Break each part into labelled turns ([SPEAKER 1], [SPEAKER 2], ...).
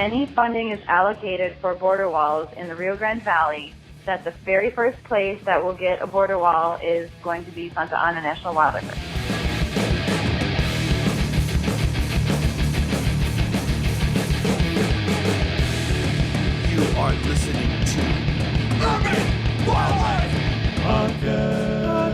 [SPEAKER 1] any funding is allocated for border walls in the Rio Grande Valley, that the very first place that will get a border wall is going to be Santa Ana National Wildlife Refuge.
[SPEAKER 2] You are listening to Urban Wildlife Podcast.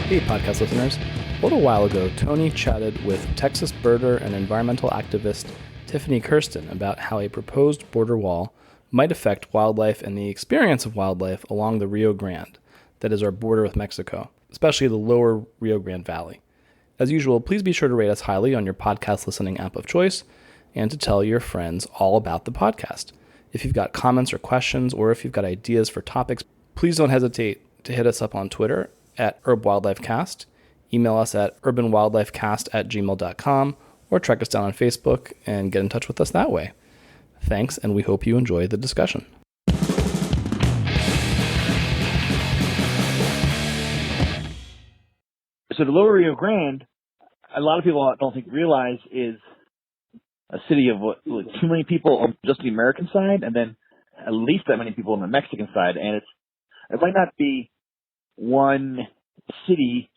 [SPEAKER 3] Hey, podcast listeners. A little while ago, Tony chatted with Texas birder and environmental activist Tiffany Kirsten about how a proposed border wall might affect wildlife and the experience of wildlife along the Rio Grande, that is our border with Mexico, especially the lower Rio Grande Valley. As usual, please be sure to rate us highly on your podcast listening app of choice, and to tell your friends all about the podcast. If you've got comments or questions, or if you've got ideas for topics, please don't hesitate to hit us up on Twitter at UrbWildlifeCast, email us at urbanwildlifecast@gmail.com, or track us down on Facebook and get in touch with us that way. Thanks, and we hope you enjoy the discussion.
[SPEAKER 4] So the Lower Rio Grande, a lot of people don't think realize is a city of like 2 million people on just the American side, and then at least that many people on the Mexican side. And it might not be one city,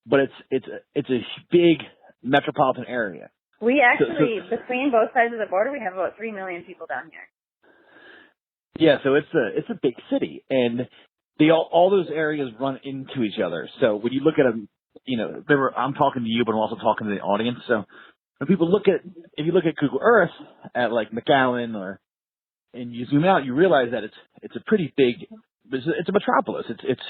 [SPEAKER 4] but it's a big metropolitan area.
[SPEAKER 1] We actually, between both sides of the border, we have about 3 million people down here.
[SPEAKER 4] Yeah, so it's a big city, and all those areas run into each other. So when you look at them, I'm talking to you, but I'm also talking to the audience. So when people if you look at Google Earth at like McAllen and you zoom out, you realize that it's a pretty big, it's a metropolis. It's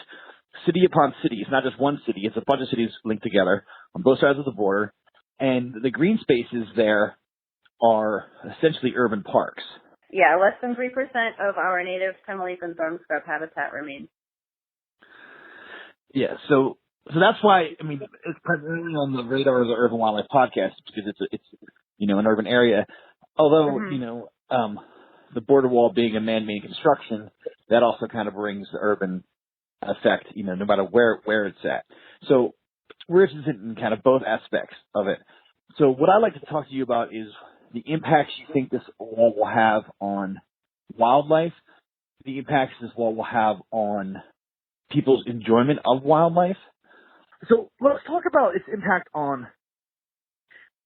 [SPEAKER 4] city upon city. It's not just one city. It's a bunch of cities linked together on both sides of the border. And the green spaces there are essentially urban parks.
[SPEAKER 1] Yeah, less than 3% of our native Tamaulipan thorn scrub habitat remains.
[SPEAKER 4] Yeah, so that's why, it's primarily on the radar of the Urban Wildlife Podcast because it's an urban area. Although, the border wall being a man-made construction, that also kind of brings the urban effect, no matter where it's at. So we're interested in kind of both aspects of it. So what I'd like to talk to you about is the impacts you think this wall will have on wildlife, the impacts this wall will have on people's enjoyment of wildlife. So let's talk about its impact on,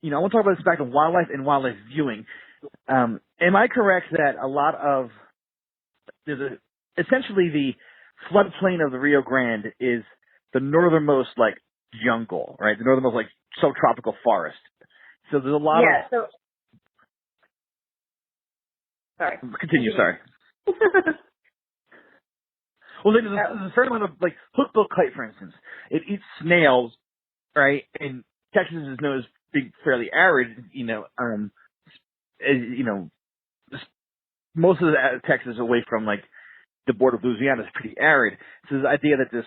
[SPEAKER 4] I want to talk about its impact on wildlife and wildlife viewing. Am I correct that essentially the floodplain of the Rio Grande is the northernmost, jungle, right? The northernmost, subtropical forest. So there's a lot of...
[SPEAKER 1] Sorry.
[SPEAKER 4] Continue, sorry. Well, there's a certain amount of, hookbill kite, for instance. It eats snails, right? And Texas is known as being fairly arid, most of Texas away from, the border of Louisiana is pretty arid. So the idea that this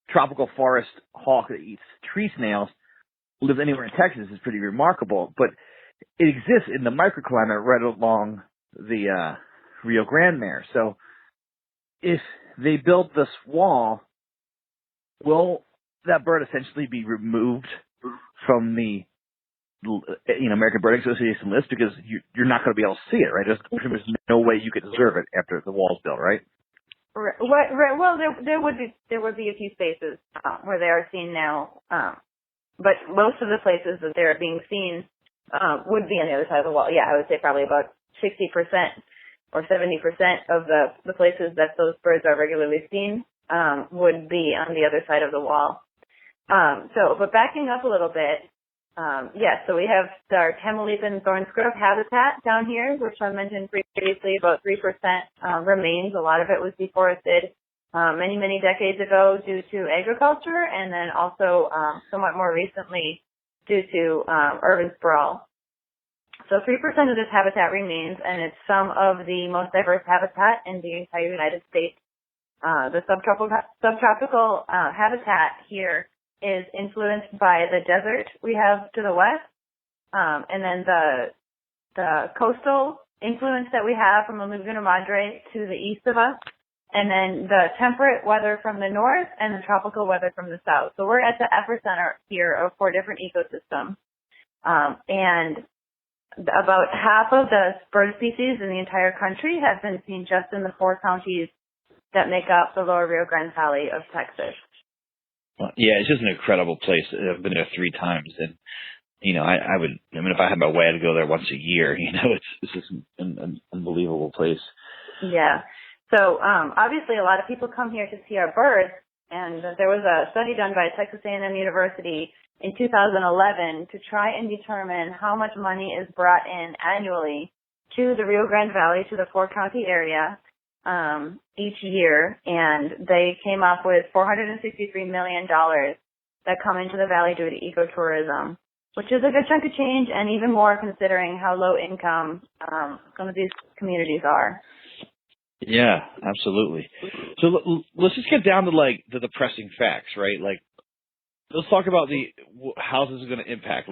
[SPEAKER 4] tropical forest hawk that eats tree snails lives anywhere in Texas is pretty remarkable. But it exists in the microclimate right along the Rio Grande there. So if they build this wall, will that bird essentially be removed from the American Birding Association list because you're not going to be able to see it, right? There's no way you could observe it after the wall's built, right?
[SPEAKER 1] Right. Well, there would be a few spaces where they are seen now, but most of the places that they're being seen would be on the other side of the wall. Yeah, I would say probably about 60% or 70% of the places that those birds are regularly seen would be on the other side of the wall. But backing up a little bit, so we have our Tamaulipan thorn scrub habitat down here, which I mentioned previously, about 3% remains. A lot of it was deforested many, many decades ago due to agriculture, and then also somewhat more recently due to urban sprawl. So 3% of this habitat remains, and it's some of the most diverse habitat in the entire United States. The subtropical habitat here is influenced by the desert we have to the west, and then the coastal influence that we have from the Laguna Madre to the east of us, and then the temperate weather from the north and the tropical weather from the south. So we're at the epicenter here of 4 different ecosystems. And about half of the bird species in the entire country have been seen just in the 4 counties that make up the lower Rio Grande Valley of Texas.
[SPEAKER 5] Well, yeah, it's just an incredible place. I've been there 3 times, and I would. I mean, if I had my way, I'd go there once a year. It's just an unbelievable place.
[SPEAKER 1] Yeah. So obviously, a lot of people come here to see our birds, and there was a study done by Texas A&M University in 2011 to try and determine how much money is brought in annually to the Rio Grande Valley, to the 4-county area, each year, and they came up with $463 million that come into the valley due to ecotourism, which is a good chunk of change, and even more considering how low income some of these communities are.
[SPEAKER 5] Yeah, absolutely. So let's just get down to the depressing facts, right? Let's talk about how this is going to impact.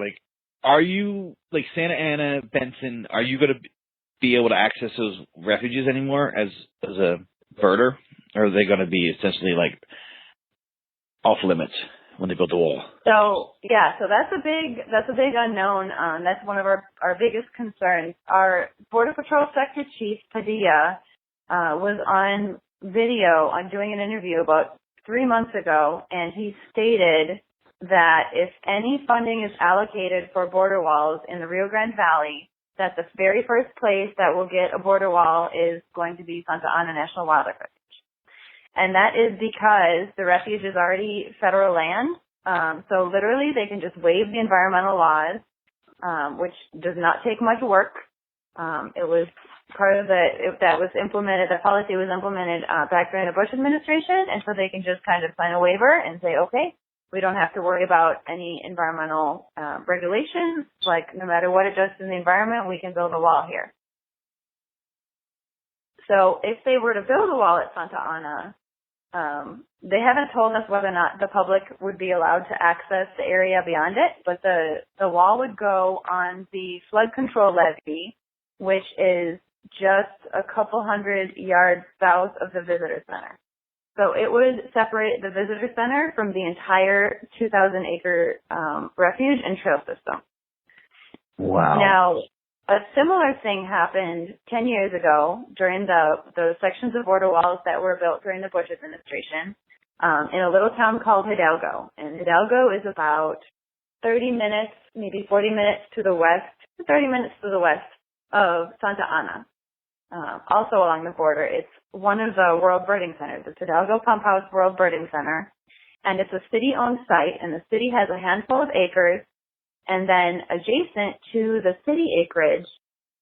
[SPEAKER 5] Are you Santa Ana, Benson? Are you going to be able to access those refuges anymore as a birder, or are they going to be essentially off limits when they build the wall?
[SPEAKER 1] So that's a big unknown. That's one of our biggest concerns. Our Border Patrol Sector Chief Padilla was on video on doing an interview about 3 months ago, and he stated that if any funding is allocated for border walls in the Rio Grande Valley, that the very first place that will get a border wall is going to be Santa Ana National Wildlife Refuge. And that is because the refuge is already federal land. So literally they can just waive the environmental laws, which does not take much work. It was part of that was implemented, the policy was implemented back during the Bush administration, and so they can just kind of sign a waiver and say, okay, we don't have to worry about any environmental regulations. No matter what it does to the environment, we can build a wall here. So if they were to build a wall at Santa Ana, they haven't told us whether or not the public would be allowed to access the area beyond it, but the wall would go on the flood control levee, which is just a couple hundred yards south of the visitor center. So it would separate the visitor center from the entire 2,000-acre refuge and trail system.
[SPEAKER 5] Wow.
[SPEAKER 1] Now, a similar thing happened 10 years ago during the sections of border walls that were built during the Bush administration in a little town called Hidalgo. And Hidalgo is about 30 minutes, maybe 40 minutes to the west, 30 minutes to the west of Santa Ana. Also along the border, it's one of the World Birding Centers. It's Hidalgo Pump House World Birding Center, and it's a city-owned site, and the city has a handful of acres, and then adjacent to the city acreage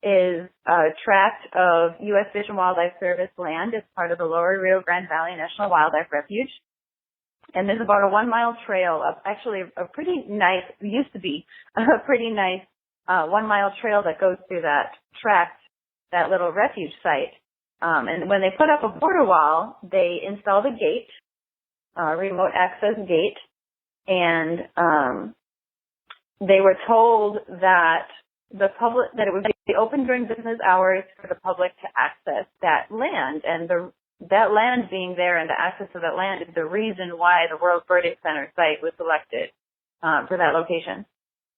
[SPEAKER 1] is a tract of U.S. Fish and Wildlife Service land. It's part of the Lower Rio Grande Valley National Wildlife Refuge, and there's about a 1-mile trail, actually a pretty nice, used to be a pretty nice 1-mile trail that goes through that tract, that little refuge site. And when they put up a border wall, they installed a gate, a remote access gate, and they were told that that it would be open during business hours for the public to access that land, and that land being there and the access to that land is the reason why the World Birding Center site was selected for that location.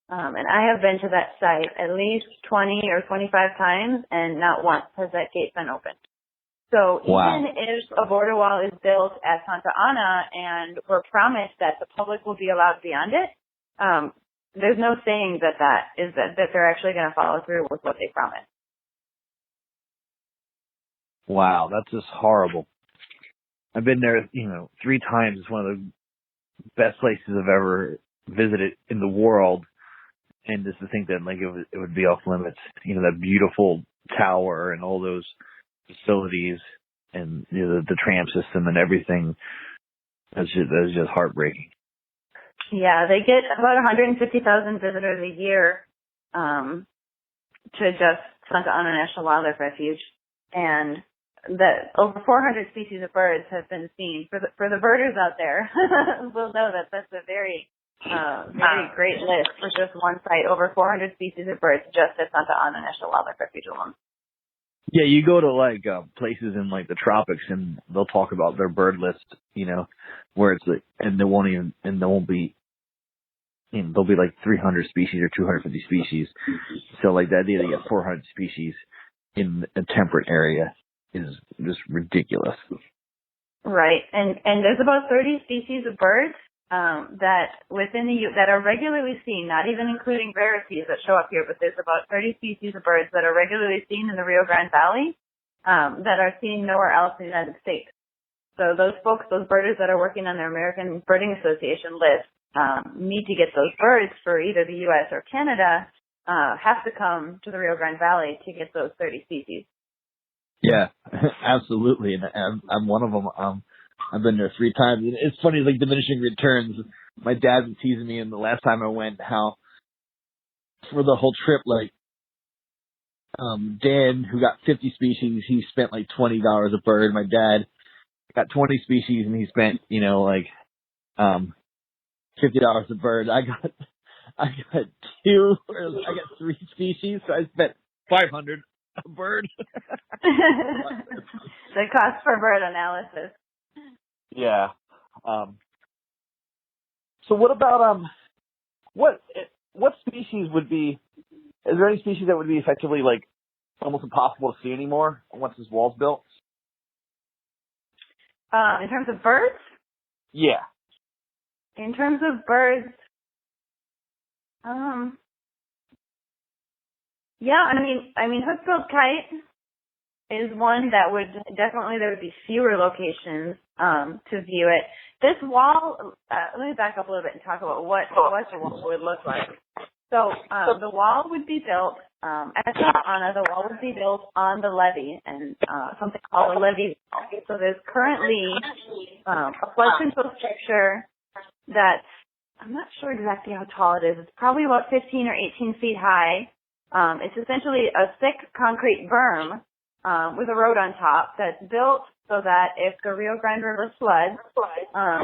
[SPEAKER 1] And I have been to that site at least 20 or 25 times, and not once has that gate been opened. So
[SPEAKER 5] wow.
[SPEAKER 1] Even if a border wall is built at Santa Ana and we're promised that the public will be allowed beyond it, there's no saying that they're actually going to follow through with what they promised.
[SPEAKER 4] Wow, that's just horrible. I've been there, 3 times. It's one of the best places I've ever visited in the world. And just to think that it would be off limits, that beautiful tower and all those facilities and the tram system and everything, that's just heartbreaking.
[SPEAKER 1] Yeah, they get about 150,000 visitors a year to just Santa Ana National Wildlife Refuge, and that over 400 species of birds have been seen. For the birders out there, we'll know that that's a very great list for just one site. Over 400 species of birds just at Santa Ana National Wildlife Refuge alone.
[SPEAKER 4] Yeah, you go to places in the tropics and they'll talk about their bird list, where it's and there won't be there'll be like 300 species or 250 species. So like the idea that you get 400 species in a temperate area is just ridiculous.
[SPEAKER 1] Right, and there's about 30 species of birds that that are regularly seen, not even including rarities that show up here, but there's about 30 species of birds that are regularly seen in the Rio Grande Valley that are seen nowhere else in the United States. So those folks, those birders that are working on their American Birding Association list, need to get those birds for either the U.S. or Canada, have to come to the Rio Grande Valley to get those 30 species.
[SPEAKER 4] Yeah, absolutely. And I'm one of them. I've been there 3 times. And it's funny, like diminishing returns. My dad was teasing me, and the last time I went, how for the whole trip, like, Dan, who got 50 species, he spent like $20 a bird. My dad got 20 species, and he spent, like, $50 a bird. I got 3 species, so I spent $500 a bird.
[SPEAKER 1] The cost per bird analysis.
[SPEAKER 4] Yeah. So what about what species would be? Is there any species that would be effectively like almost impossible to see anymore once this wall's built?
[SPEAKER 1] In terms of birds?
[SPEAKER 4] Yeah.
[SPEAKER 1] In terms of birds, yeah, I mean, hook-billed kite is one that would definitely, there would be fewer locations to view it. This wall, let me back up a little bit and talk about what the wall would look like. So the wall would be built at Santa Ana. The wall would be built on the levee and something called a levee wall. So there's currently a flood control structure that's, I'm not sure exactly how tall it is. It's probably about 15 or 18 feet high. It's essentially a thick concrete berm with a road on top that's built so that if the Rio Grande River floods,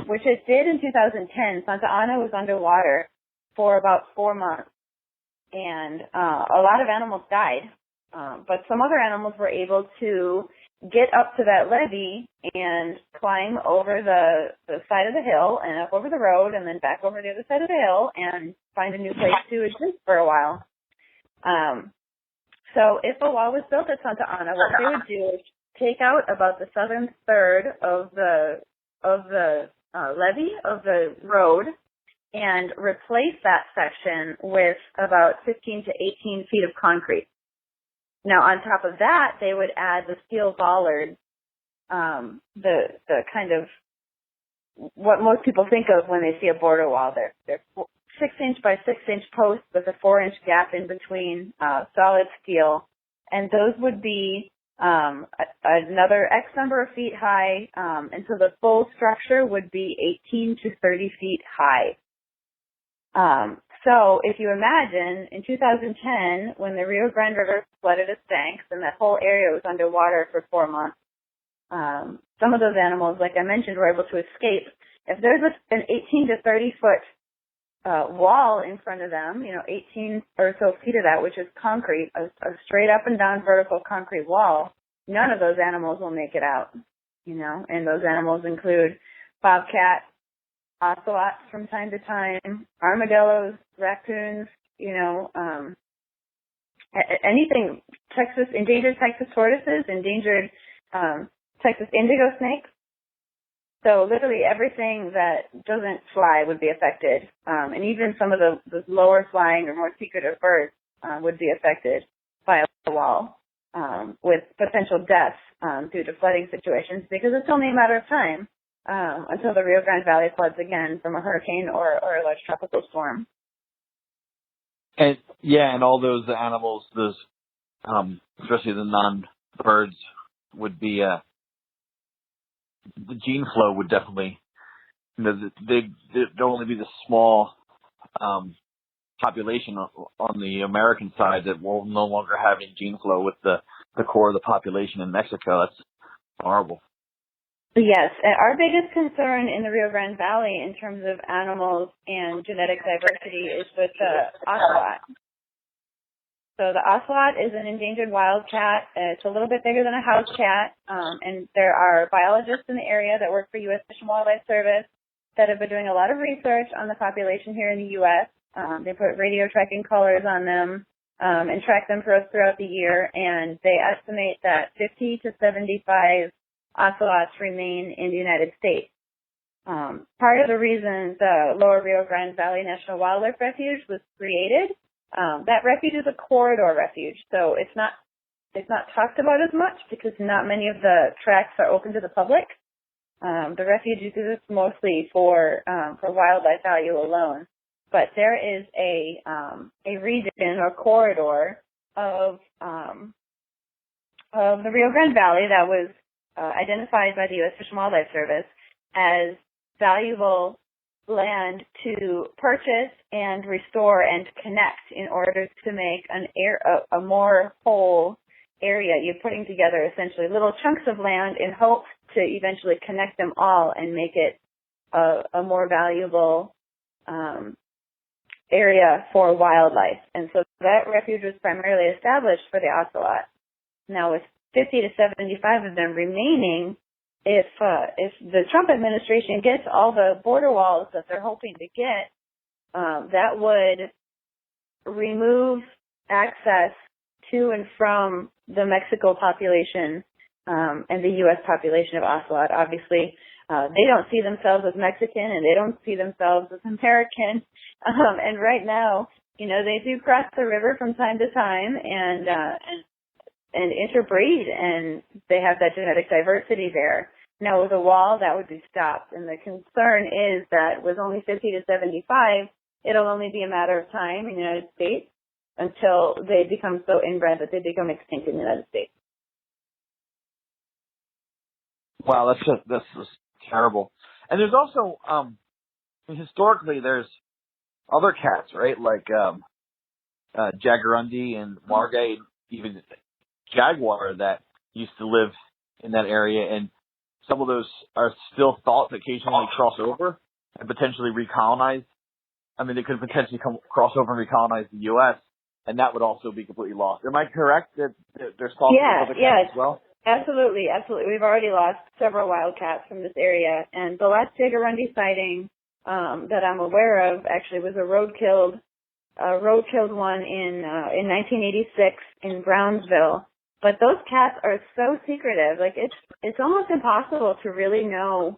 [SPEAKER 1] which it did in 2010, Santa Ana was underwater for about 4 months, and a lot of animals died. But some other animals were able to get up to that levee and climb over the side of the hill and up over the road and then back over the other side of the hill and find a new place to exist for a while. So if a wall was built at Santa Ana, what they would do is take out about the southern third of the levee of the road and replace that section with about 15 to 18 feet of concrete. Now, on top of that, they would add the steel bollards, the kind of what most people think of when they see a border wall. They're 6-inch by 6-inch posts with a 4-inch gap in between, solid steel, and those would be another X number of feet high, and so the full structure would be 18 to 30 feet high. So if you imagine in 2010, when the Rio Grande River flooded its banks and that whole area was underwater for 4 months, some of those animals, like I mentioned, were able to escape. If there's an 18 to 30 foot wall in front of them, 18 or so feet of that, which is concrete, a straight up and down vertical concrete wall, none of those animals will make it out, and those animals include bobcat, ocelots from time to time, armadillos, raccoons, anything, endangered Texas tortoises, endangered Texas indigo snakes. So literally everything that doesn't fly would be affected, and even some of the lower flying or more secretive birds would be affected by a wall, with potential deaths due to flooding situations, because it's only a matter of time until the Rio Grande Valley floods again from a hurricane or a large tropical storm.
[SPEAKER 4] And and all those animals, those especially the non-birds, would be the gene flow would definitely, there'd only be the small population on the American side that will no longer have any gene flow with the core of the population in Mexico. That's horrible.
[SPEAKER 1] Yes, our biggest concern in the Rio Grande Valley in terms of animals and genetic diversity is with the ocelot. So the ocelot is an endangered wildcat. It's a little bit bigger than a house cat, and there are biologists in the area that work for U.S. Fish and Wildlife Service that have been doing a lot of research on the population here in the U.S. They put radio tracking collars on them and track them for us throughout the year, and they estimate that 50 to 75 ocelots remain in the United States. Part of the reason the Lower Rio Grande Valley National Wildlife Refuge was created, that refuge is a corridor refuge, so it's not talked about as much because not many of the tracks are open to the public. The refuge uses mostly for wildlife value alone, but there is a region or corridor of the Rio Grande Valley that was identified by the U.S. Fish and Wildlife Service as valuable land to purchase and restore and connect in order to make a more whole area. You're putting together essentially little chunks of land in hopes to eventually connect them all and make it a more valuable area for wildlife. And so that refuge was primarily established for the ocelot. Now with 50 to 75 of them remaining, if the Trump administration gets all the border walls that they're hoping to get, that would remove access to and from the Mexico population and the U.S. population of ocelot. Obviously, they don't see themselves as Mexican and they don't see themselves as American. And right now, they do cross the river from time to time and interbreed, and they have that genetic diversity there. Now, with a wall, that would be stopped. And the concern is that with only 50 to 75, it'll only be a matter of time in the United States until they become so inbred that they become extinct in the United States.
[SPEAKER 4] Wow, that's just terrible. And there's also, historically, there's other cats, right? Like jaguarundi and margay, even jaguar that used to live in that area, and some of those are still thought to occasionally cross over and potentially recolonize. I mean, they could potentially cross over and recolonize the U.S., and that would also be completely lost. Am I correct that there's thoughts of other cats as well?
[SPEAKER 1] Absolutely, absolutely. We've already lost several wildcats from this area, and the last jaguarundi sighting that I'm aware of actually was a road-killed one in 1986 in Brownsville. But those cats are so secretive. Like it's almost impossible to really know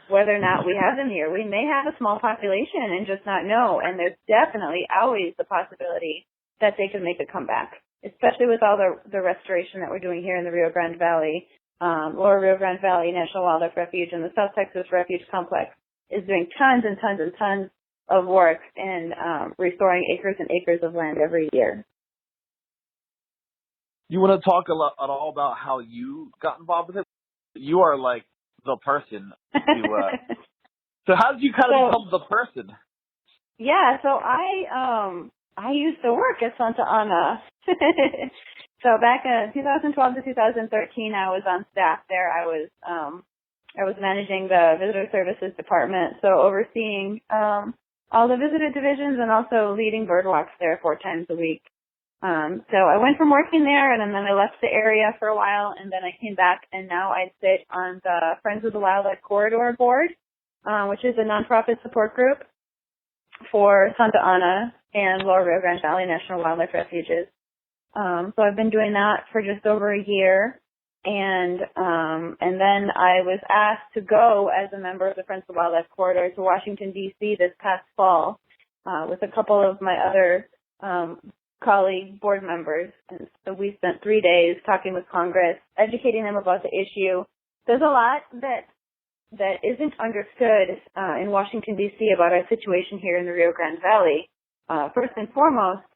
[SPEAKER 1] whether or not we have them here. We may have a small population and just not know. And there's definitely always the possibility that they could make a comeback, especially with all the restoration that we're doing here in the Rio Grande Valley. Lower Rio Grande Valley National Wildlife Refuge and the South Texas Refuge Complex is doing tons and tons and tons of work in restoring acres and acres of land every year.
[SPEAKER 4] You want to talk at all about how you got involved with it? You are like the person. So how did you kind of become the person?
[SPEAKER 1] Yeah, so I used to work at Santa Ana. So back in 2012 to 2013, I was on staff there. I was managing the visitor services department, so overseeing all the visitor divisions and also leading bird walks there 4 times a week. So I went from working there, and then I left the area for a while, and then I came back, and now I sit on the Friends of the Wildlife Corridor Board, which is a nonprofit support group for Santa Ana and Lower Rio Grande Valley National Wildlife Refuges. So I've been doing that for just over a year, and then I was asked to go as a member of the Friends of the Wildlife Corridor to Washington, D.C. this past fall with a couple of my other colleague board members. And so we spent 3 days talking with Congress, educating them about the issue. There's a lot that isn't understood in Washington, D.C. about our situation here in the Rio Grande Valley. First and foremost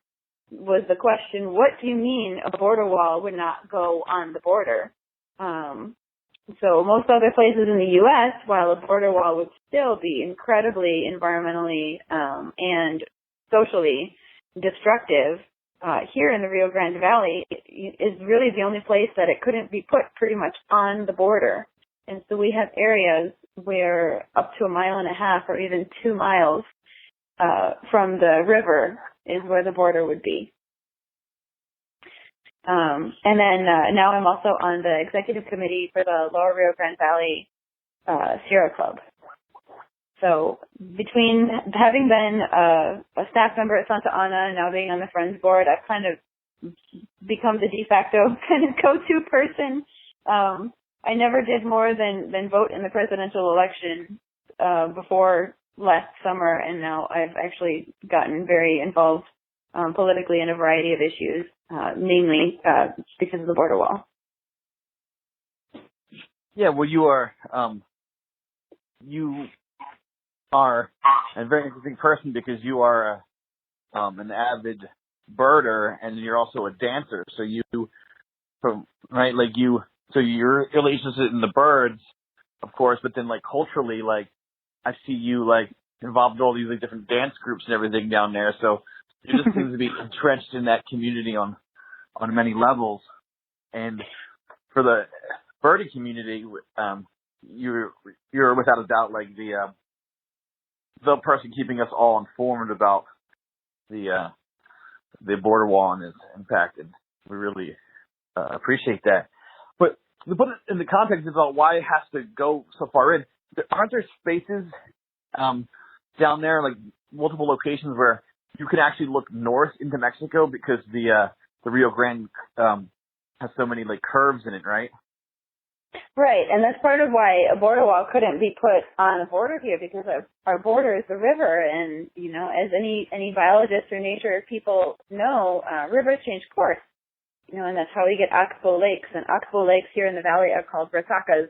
[SPEAKER 1] was the question, what do you mean a border wall would not go on the border? So most other places in the U.S., while a border wall would still be incredibly environmentally and socially destructive, here in the Rio Grande Valley is really the only place that it couldn't be put pretty much on the border. And so we have areas where up to 1.5 miles or even 2 miles from the river is where the border would be. And then now I'm also on the executive committee for the Lower Rio Grande Valley Sierra Club. So between having been a staff member at Santa Ana and now being on the Friends board, I've kind of become the de facto kind of go-to person. I never did more than vote in the presidential election before last summer, and now I've actually gotten very involved politically in a variety of issues, namely because of the border wall.
[SPEAKER 4] Yeah, well, you are a very interesting person because you are an avid birder and you're also a dancer. So you're really interested in the birds, of course, but then like culturally, like I see you like involved in all these like different dance groups and everything down there. So you just seem to be entrenched in that community on many levels. And for the birding community, you're without a doubt like the person keeping us all informed about the border wall and its impact, and we really appreciate that. But to put it in the context about why it has to go so far in, aren't there spaces down there, like multiple locations where you can actually look north into Mexico because the Rio Grande has so many like curves in it, right?
[SPEAKER 1] Right, and that's part of why a border wall couldn't be put on the border here, because our border is the river, and you know, as any biologists or nature people know, rivers change course. You know, and that's how we get oxbow lakes, and oxbow lakes here in the valley are called resacas.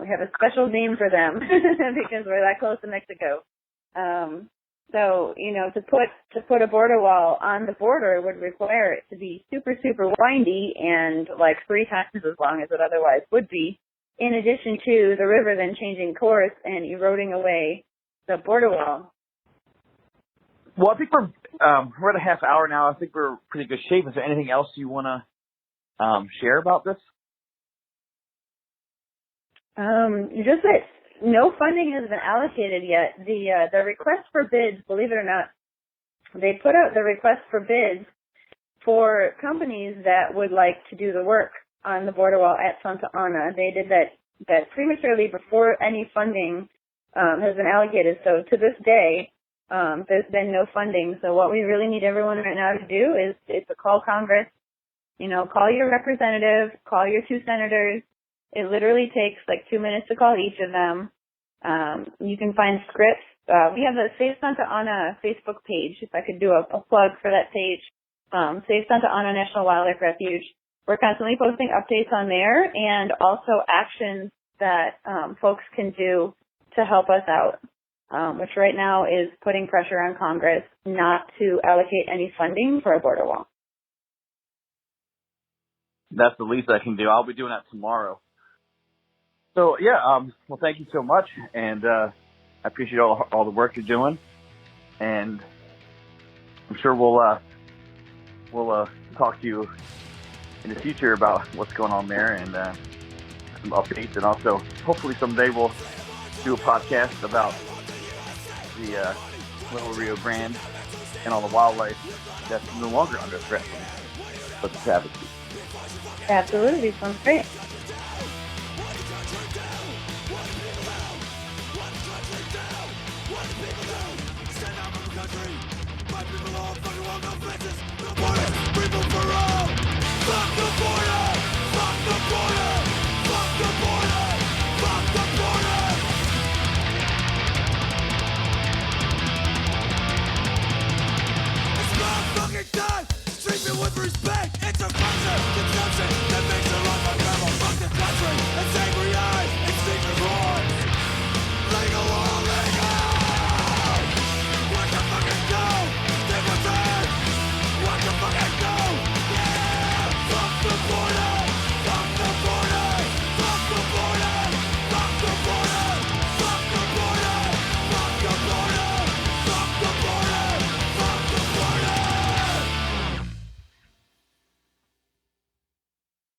[SPEAKER 1] We have a special name for them because we're that close to Mexico. So, you know, to put a border wall on the border would require it to be super, super windy and like 3 times as long as it otherwise would be, in addition to the river then changing course and eroding away the border wall.
[SPEAKER 4] Well, I think we're at a half hour now. I think we're in pretty good shape. Is there anything else you want to share about this?
[SPEAKER 1] Just that no funding has been allocated yet. The request for bids, believe it or not, they put out the request for bids for companies that would like to do the work on the border wall at Santa Ana. They did that prematurely before any funding has been allocated. So to this day, there's been no funding. So what we really need everyone right now to do is to call Congress, you know, call your representative, call your 2 senators. It literally takes like 2 minutes to call each of them. You can find scripts. We have the Save Santa Ana Facebook page, if I could do a plug for that page. Save Santa Ana National Wildlife Refuge. We're constantly posting updates on there and also actions that folks can do to help us out, which right now is putting pressure on Congress not to allocate any funding for a border wall.
[SPEAKER 4] That's the least I can do. I'll be doing that tomorrow. So yeah, well, thank you so much, and I appreciate all the work you're doing, and I'm sure we'll talk to you in the future about what's going on there and some updates, and also hopefully someday we'll do a podcast about the Little Rio Grande and all the wildlife that's no longer under threat from the savagery.
[SPEAKER 1] Absolutely, sounds great.
[SPEAKER 2] Fuck the border!